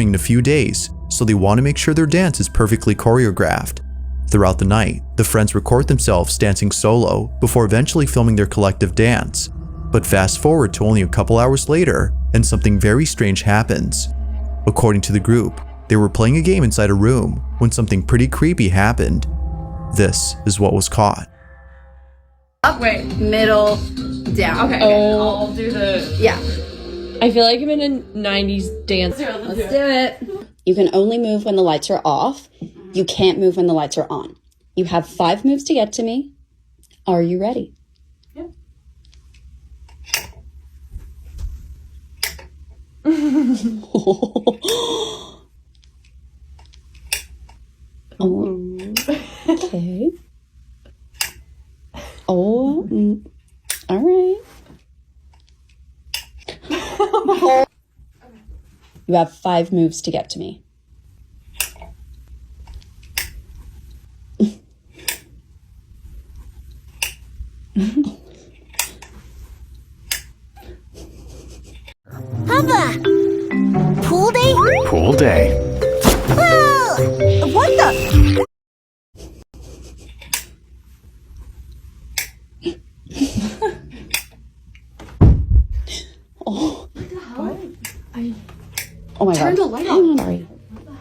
in a few days, so they want to make sure their dance is perfectly choreographed. Throughout the night, the friends record themselves dancing solo before eventually filming their collective dance. But fast forward to only a couple hours later, and something very strange happens. According to the group, they were playing a game inside a room when something pretty creepy happened. This is what was caught. Up, wait, middle, down. Okay, I'll do the... Yeah. I feel like I'm in a 90s dance. Let's do it. You can only move when the lights are off. You can't move when the lights are on. You have 5 moves to get to me. Are you ready? Yep. Oh, okay. Oh, all right. You have 5 moves to get to me. Papa! Pool day? Pool day. Whoa! What the? Oh. What the hell? Oh my Turn God. the light on. Sorry. What the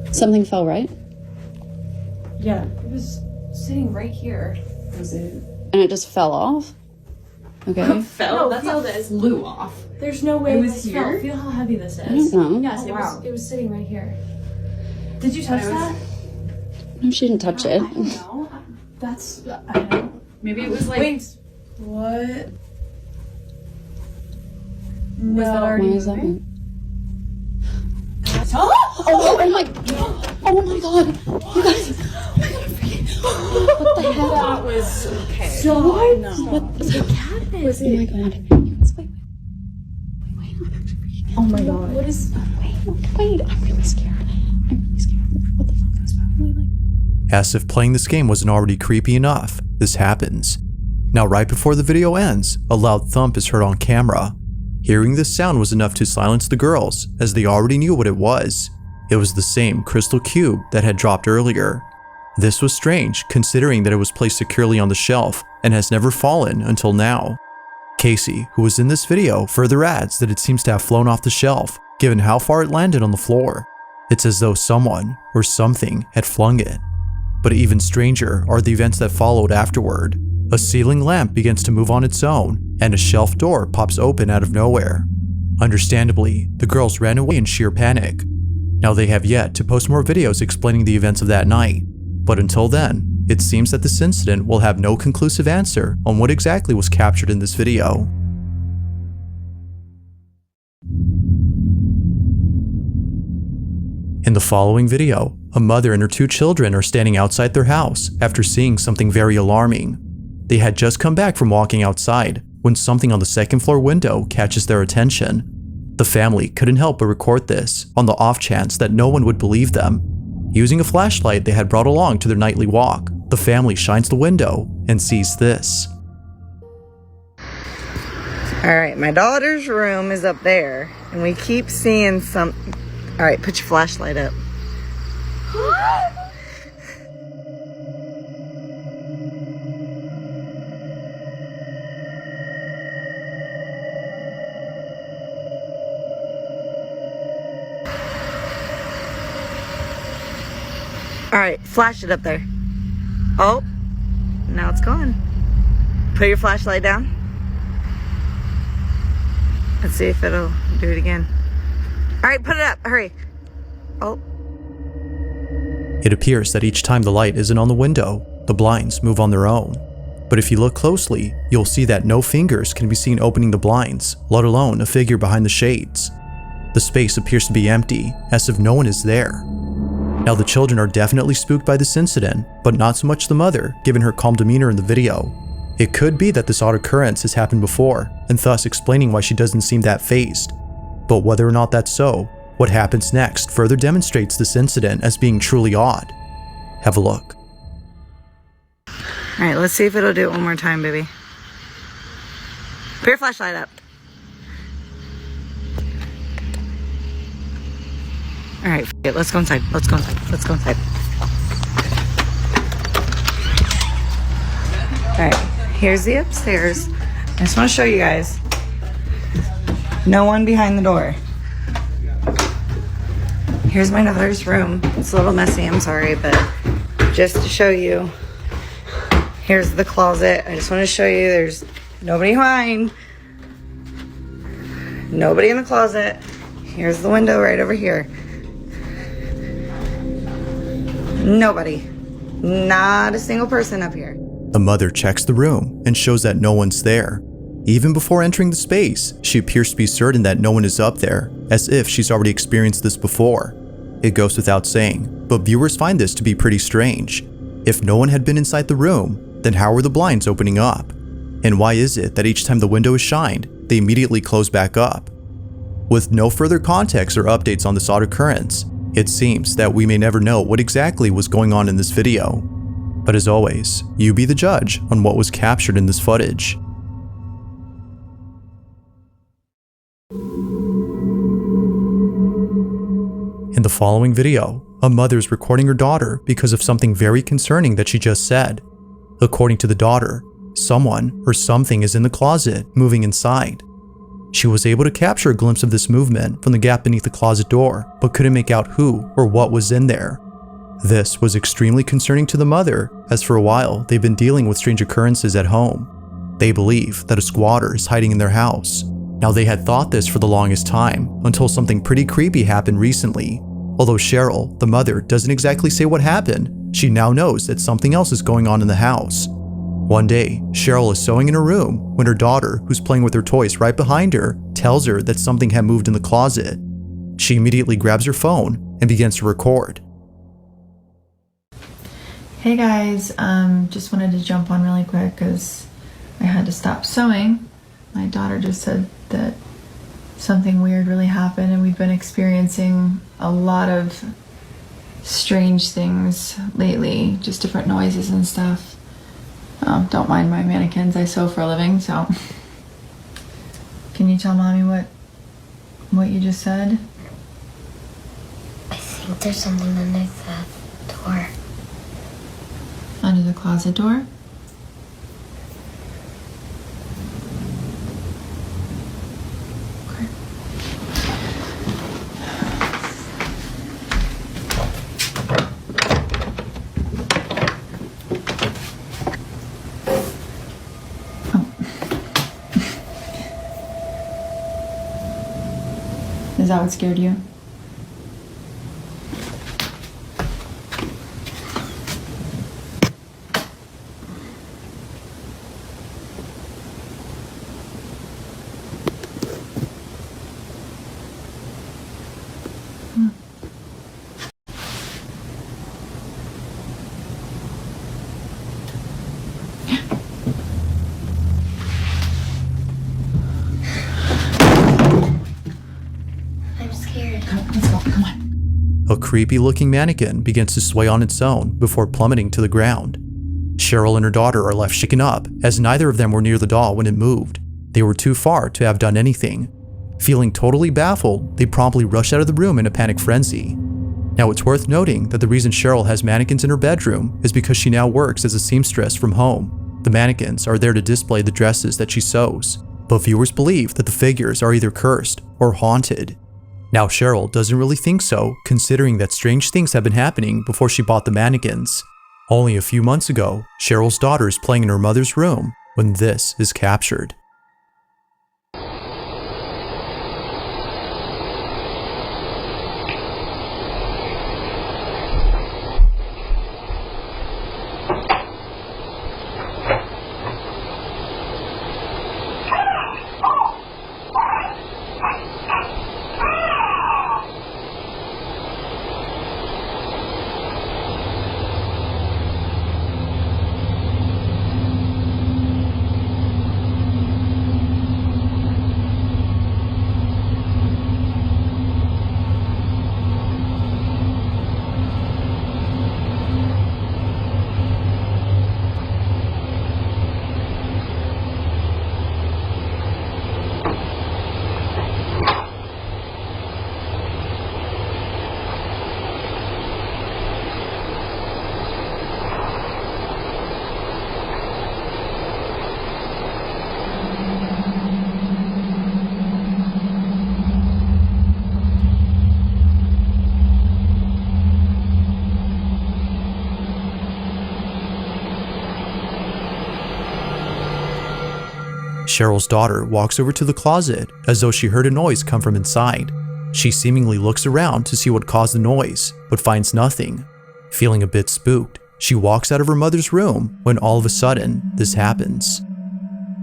heck? Something fell, right? Yeah, it was sitting right here. Was it? And it just fell off? Okay. Fell? No, That's feel not this. flew off. There's no way It was this here? fell. Feel how heavy this I don't is. know. Yes, wow. it was sitting right here. Did you touch that? No, she didn't touch it. No. That's, I don't know. Maybe it was like... Wait, what? Was that Why already is that moving? Oh my God! Oh my God! You guys! Oh my God! I'm freaking! What the hell? That was... Okay. So What? What the cat was Oh my it? God! You guys, wait! I'm actually freaking. Oh my god. What is? Wait! I'm really scared. I'm really scared. What the fuck? That's probably like. As if playing this game wasn't already creepy enough, this happens. Now, right before the video ends, a loud thump is heard on camera. Hearing this sound was enough to silence the girls, as they already knew what it was. It was the same crystal cube that had dropped earlier. This was strange, considering that it was placed securely on the shelf and has never fallen until now. Casey, who was in this video, further adds that it seems to have flown off the shelf, given how far it landed on the floor. It's as though someone or something had flung it. But even stranger are the events that followed afterward. A ceiling lamp begins to move on its own, and a shelf door pops open out of nowhere. Understandably, the girls ran away in sheer panic. Now, they have yet to post more videos explaining the events of that night, but until then, it seems that this incident will have no conclusive answer on what exactly was captured in this video. In the following video, a mother and her 2 children are standing outside their house after seeing something very alarming. They had just come back from walking outside when something on the 2nd floor window catches their attention. The family couldn't help but record this on the off chance that no one would believe them. Using a flashlight they had brought along to their nightly walk, the family shines the window and sees this. Alright, my daughter's room is up there, and we keep seeing something. Alright, put your flashlight up. Alright, flash it up there. Oh, now it's gone. Put your flashlight down. Let's see if it'll do it again. Alright, put it up, hurry. Oh. It appears that each time the light isn't on the window, the blinds move on their own. But if you look closely, you'll see that no fingers can be seen opening the blinds, let alone a figure behind the shades. The space appears to be empty, as if no one is there. Now, the children are definitely spooked by this incident, but not so much the mother, given her calm demeanor in the video. It could be that this odd occurrence has happened before, and thus explaining why she doesn't seem that fazed. But whether or not that's so, what happens next further demonstrates this incident as being truly odd. Have a look. Alright, let's see if it'll do it one more time, baby. Put your flashlight up. All right, f it. Let's go inside. Let's go inside. Let's go inside. All right, here's the upstairs. I just want to show you guys. No one behind the door. Here's my daughter's room. It's a little messy, I'm sorry, but just to show you. Here's the closet. I just want to show you there's nobody behind. Nobody in the closet. Here's the window right over here. Nobody. Not a single person up here. The mother checks the room and shows that no one's there. Even before entering the space, she appears to be certain that no one is up there, as if she's already experienced this before. It goes without saying, but viewers find this to be pretty strange. If no one had been inside the room, then how were the blinds opening up? And why is it that each time the window is shined, they immediately close back up? With no further context or updates on this odd occurrence, it seems that we may never know what exactly was going on in this video. But as always, you be the judge on what was captured in this footage. In the following video, a mother is recording her daughter because of something very concerning that she just said. According to the daughter, someone or something is in the closet moving inside. She was able to capture a glimpse of this movement from the gap beneath the closet door, but couldn't make out who or what was in there. This was extremely concerning to the mother, as for a while they've been dealing with strange occurrences at home. They believe that a squatter is hiding in their house. Now they had thought this for the longest time, until something pretty creepy happened recently. Although Cheryl, the mother, doesn't exactly say what happened, she now knows that something else is going on in the house. One day, Cheryl is sewing in her room when her daughter, who's playing with her toys right behind her, tells her that something had moved in the closet. She immediately grabs her phone and begins to record. Hey guys, just wanted to jump on really quick because I had to stop sewing. My daughter just said that something weird really happened, and we've been experiencing a lot of strange things lately, just different noises and stuff. Don't mind my mannequins, I sew for a living, so. Can you tell mommy what you just said? I think there's something underneath the door. Under the closet door? Okay. Is that what scared you? A creepy-looking mannequin begins to sway on its own before plummeting to the ground. Cheryl and her daughter are left shaken up, as neither of them were near the doll when it moved. They were too far to have done anything. Feeling totally baffled, they promptly rush out of the room in a panic frenzy. Now it's worth noting that the reason Cheryl has mannequins in her bedroom is because she now works as a seamstress from home. The mannequins are there to display the dresses that she sews, but viewers believe that the figures are either cursed or haunted. Now Cheryl doesn't really think so, considering that strange things have been happening before she bought the mannequins. Only a few months ago, Cheryl's daughter is playing in her mother's room when this is captured. Cheryl's daughter walks over to the closet as though she heard a noise come from inside. She seemingly looks around to see what caused the noise, but finds nothing. Feeling a bit spooked, she walks out of her mother's room when all of a sudden, this happens.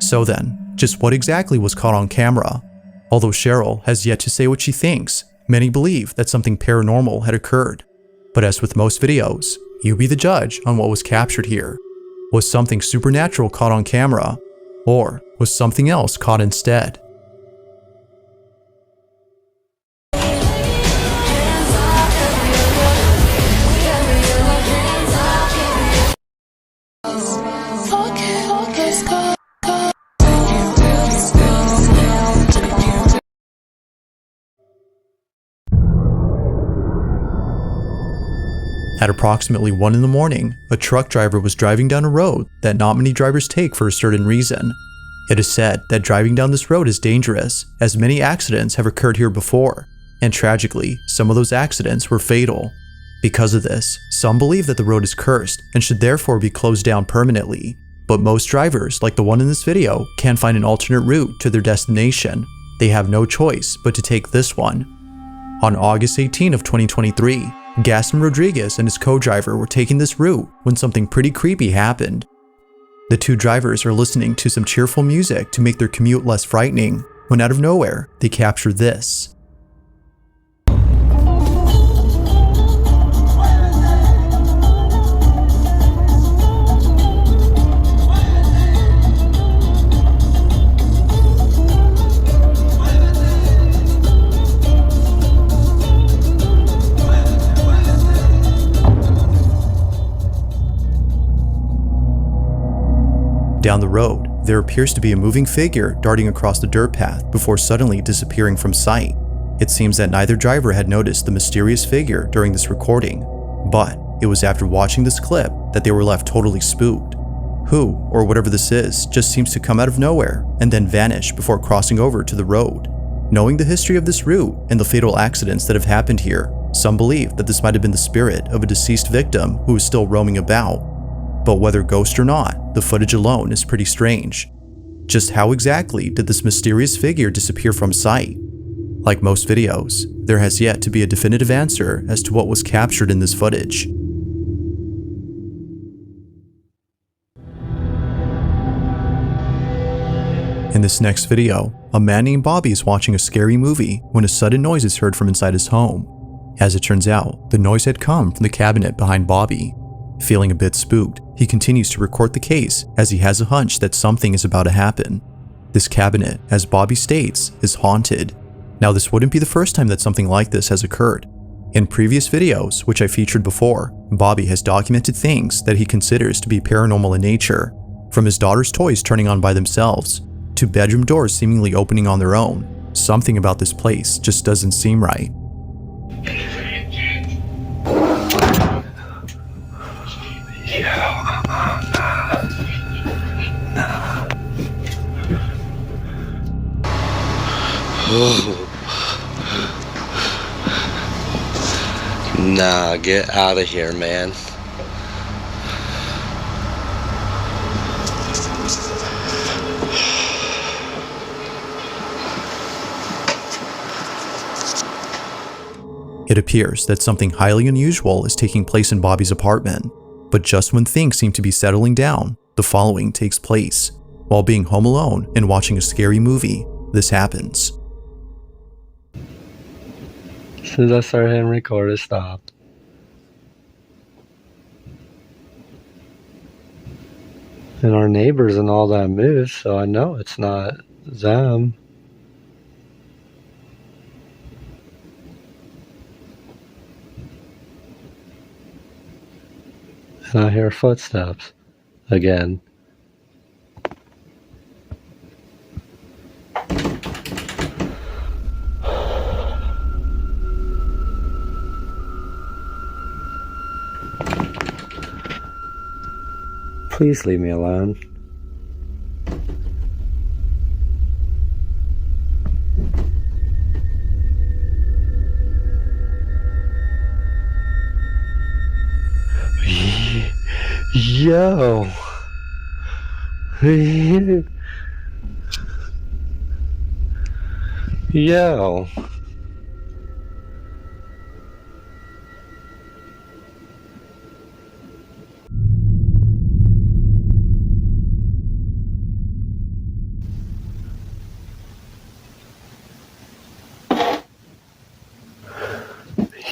So then, just what exactly was caught on camera? Although Cheryl has yet to say what she thinks, many believe that something paranormal had occurred. But as with most videos, you be the judge on what was captured here. Was something supernatural caught on camera? Or was something else caught instead? At approximately 1 in the morning, a truck driver was driving down a road that not many drivers take for a certain reason. It is said that driving down this road is dangerous, as many accidents have occurred here before, and tragically, some of those accidents were fatal. Because of this, some believe that the road is cursed and should therefore be closed down permanently, but most drivers, like the one in this video, can't find an alternate route to their destination. They have no choice but to take this one. On August 18 of 2023, Gaston Rodriguez and his co-driver were taking this route when something pretty creepy happened. The two drivers are listening to some cheerful music to make their commute less frightening, when out of nowhere, they capture this. Down the road, there appears to be a moving figure darting across the dirt path before suddenly disappearing from sight. It seems that neither driver had noticed the mysterious figure during this recording, but it was after watching this clip that they were left totally spooked. Who, or whatever this is, just seems to come out of nowhere and then vanish before crossing over to the road. Knowing the history of this route and the fatal accidents that have happened here, some believe that this might have been the spirit of a deceased victim who is still roaming about. But whether ghost or not, the footage alone is pretty strange. Just how exactly did this mysterious figure disappear from sight? Like most videos, there has yet to be a definitive answer as to what was captured in this footage. In this next video, a man named Bobby is watching a scary movie when a sudden noise is heard from inside his home. As it turns out, the noise had come from the cabinet behind Bobby. Feeling a bit spooked, he continues to record the case as he has a hunch that something is about to happen. This cabinet, as Bobby states, is haunted. Now, this wouldn't be the first time that something like this has occurred. In previous videos, which I featured before, Bobby has documented things that he considers to be paranormal in nature, from his daughter's toys turning on by themselves, to bedroom doors seemingly opening on their own. Something about this place just doesn't seem right. Nah, get out of here, man. It appears that something highly unusual is taking place in Bobby's apartment, but just when things seem to be settling down, the following takes place. While being home alone and watching a scary movie, this happens. As soon as I started hitting record, it stopped. And our neighbors and all that moved, so I know it's not them. And I hear footsteps again. Please leave me alone. Yo. Yo.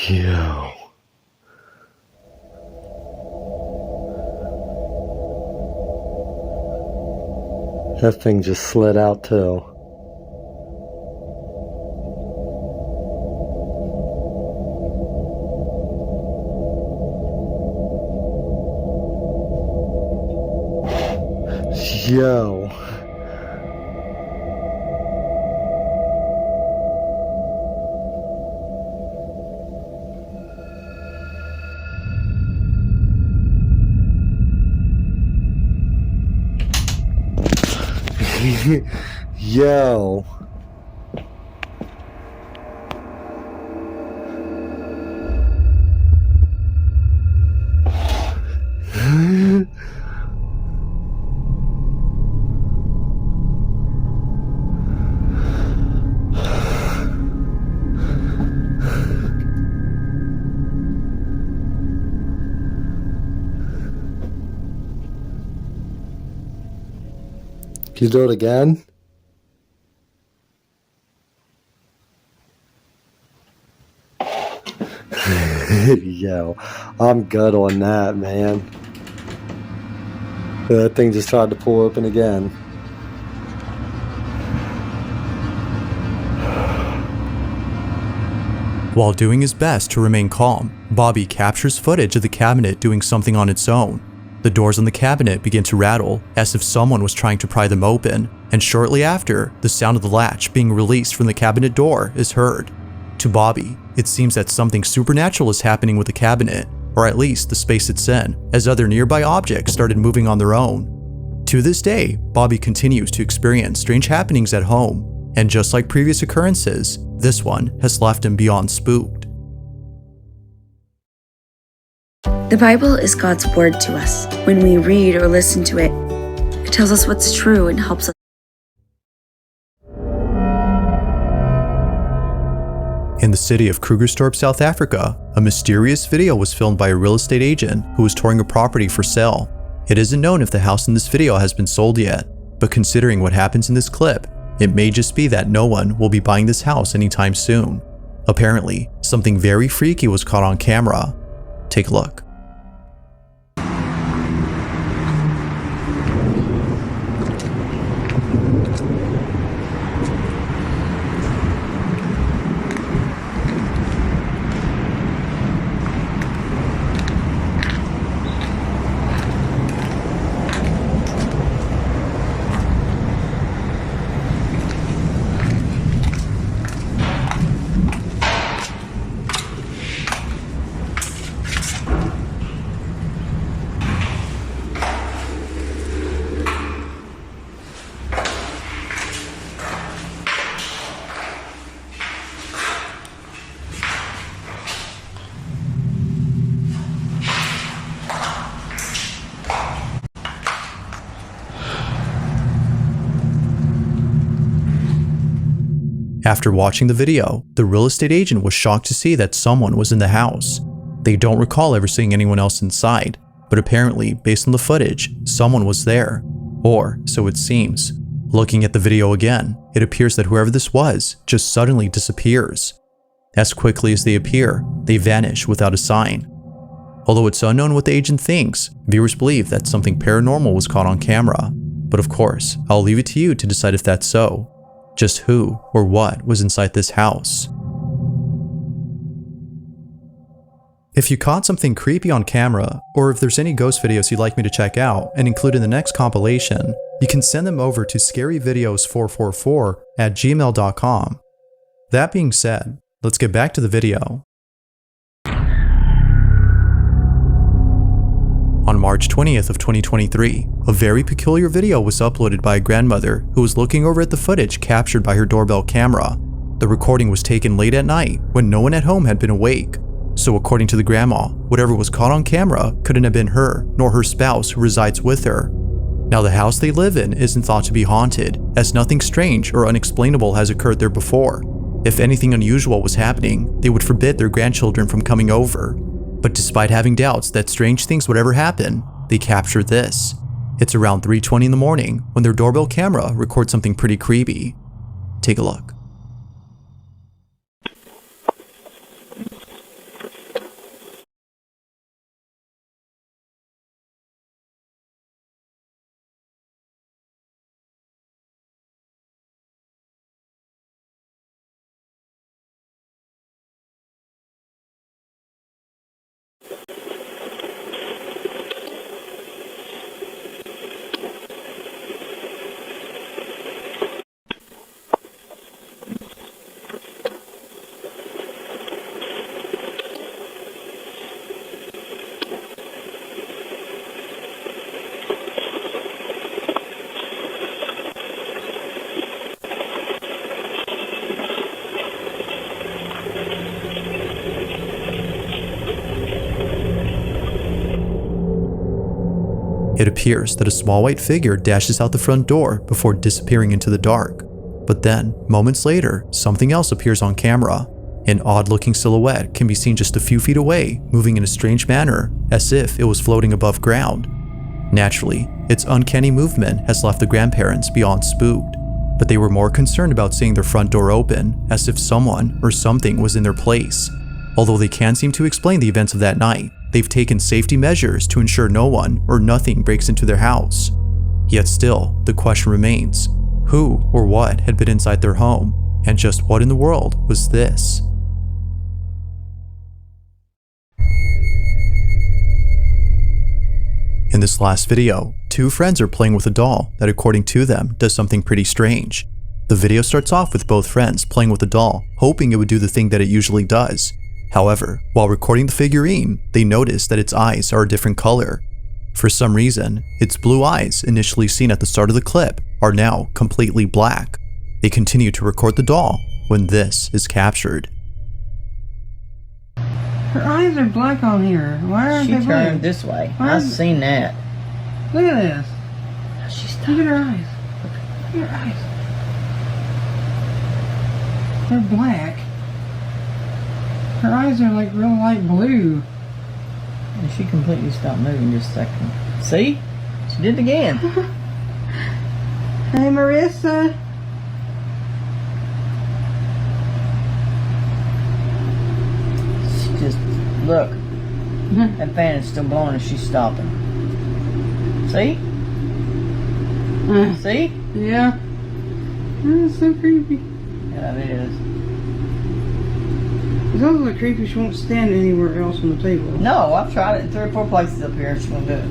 Yo. That thing just slid out too. Yo. Yo. Can you do it again? Yo, I'm good on that, man. That thing just tried to pull open again. While doing his best to remain calm, Bobby captures footage of the cabinet doing something on its own. The doors on the cabinet begin to rattle as if someone was trying to pry them open, and shortly after, the sound of the latch being released from the cabinet door is heard. To Bobby, it seems that something supernatural is happening with the cabinet, or at least the space it's in, as other nearby objects started moving on their own. To this day, Bobby continues to experience strange happenings at home, and just like previous occurrences, this one has left him beyond spooked. The Bible is God's word to us. When we read or listen to it, it tells us what's true and helps us. In the city of Krugerstorp, South Africa, a mysterious video was filmed by a real estate agent who was touring a property for sale. It isn't known if the house in this video has been sold yet, but considering what happens in this clip, it may just be that no one will be buying this house anytime soon. Apparently, something very freaky was caught on camera. Take a look. After watching the video, the real estate agent was shocked to see that someone was in the house. They don't recall ever seeing anyone else inside, but apparently, based on the footage, someone was there. Or so it seems. Looking at the video again, it appears that whoever this was just suddenly disappears. As quickly as they appear, they vanish without a sign. Although it's unknown what the agent thinks, viewers believe that something paranormal was caught on camera. But of course, I'll leave it to you to decide if that's so. Just who or what was inside this house. If you caught something creepy on camera, or if there's any ghost videos you'd like me to check out and include in the next compilation, you can send them over to scaryvideos444@gmail.com. That being said, let's get back to the video. On March 20th of 2023, a very peculiar video was uploaded by a grandmother who was looking over at the footage captured by her doorbell camera. The recording was taken late at night when no one at home had been awake. So according to the grandma, whatever was caught on camera couldn't have been her nor her spouse who resides with her. Now, the house they live in isn't thought to be haunted, as nothing strange or unexplainable has occurred there before. If anything unusual was happening, they would forbid their grandchildren from coming over. But despite having doubts that strange things would ever happen, they captured this. It's around 3:20 in the morning when their doorbell camera records something pretty creepy. Take a look. It appears that a small white figure dashes out the front door before disappearing into the dark. But then, moments later, something else appears on camera. An odd-looking silhouette can be seen just a few feet away, moving in a strange manner, as if it was floating above ground. Naturally, its uncanny movement has left the grandparents beyond spooked, but they were more concerned about seeing their front door open, as if someone or something was in their place. Although they can seem to explain the events of that night, they've taken safety measures to ensure no one or nothing breaks into their house. Yet still, the question remains, who or what had been inside their home, and just what in the world was this? In this last video, two friends are playing with a doll that, according to them, does something pretty strange. The video starts off with both friends playing with the doll, hoping it would do the thing that it usually does. However, while recording the figurine, they notice that its eyes are a different color. For some reason, its blue eyes, initially seen at the start of the clip, are now completely black. They continue to record the doll when this is captured. Her eyes are black on here. Why aren't they blue? She turned this way. I've seen that. Look at this. Look at her eyes. Look at her eyes. They're black. Her eyes are like real light blue. And she completely stopped moving just a second. See? She did it again. Hey, Marissa. She just, look. That fan is still blowing and she's stopping. See? See? Yeah. That's so creepy. Yeah, it is. Those are creepy. She won't stand anywhere else on the table. No, I've tried it in 3 or 4 places up here and she won't do it.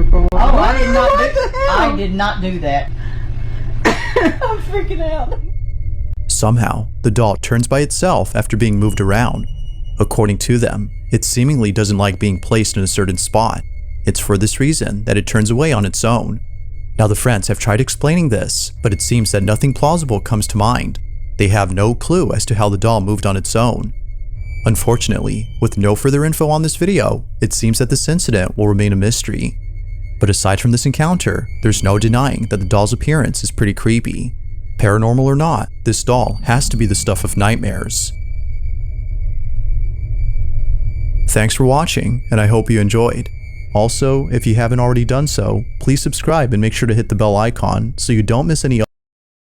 Oh, I did not do that. I'm freaking out. Somehow, the doll turns by itself after being moved around. According to them, it seemingly doesn't like being placed in a certain spot. It's for this reason that it turns away on its own. Now, the friends have tried explaining this, but it seems that nothing plausible comes to mind. They have no clue as to how the doll moved on its own. Unfortunately, with no further info on this video, it seems that this incident will remain a mystery. But aside from this encounter, there's no denying that the doll's appearance is pretty creepy. Paranormal or not, this doll has to be the stuff of nightmares. Thanks for watching, and I hope you enjoyed. Also, if you haven't already done so, please subscribe and make sure to hit the bell icon so you don't miss any